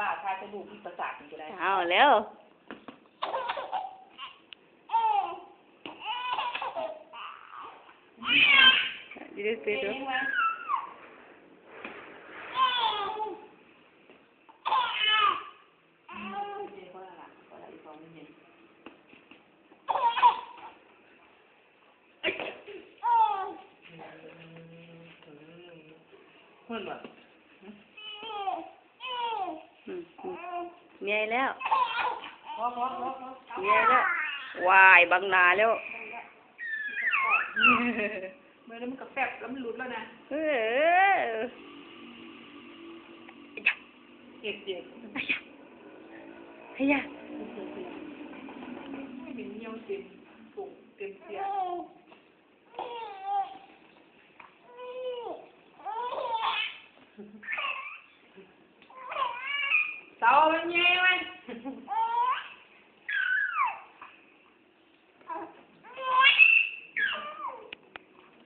ป้าทายไปดูที่ประสาทอยู่ได้เอาแล้วดีดีดีดูเมียแล้วเมียแล้ววายบังนาแล้วเมื่อนั้นมันกระแฟบแล้วมันหลุดแล้วนะเจ็บเฮียไม่เห็นเงี้ยวเต็มตุ่มเต็มเสียเสามันเงี้ยไหม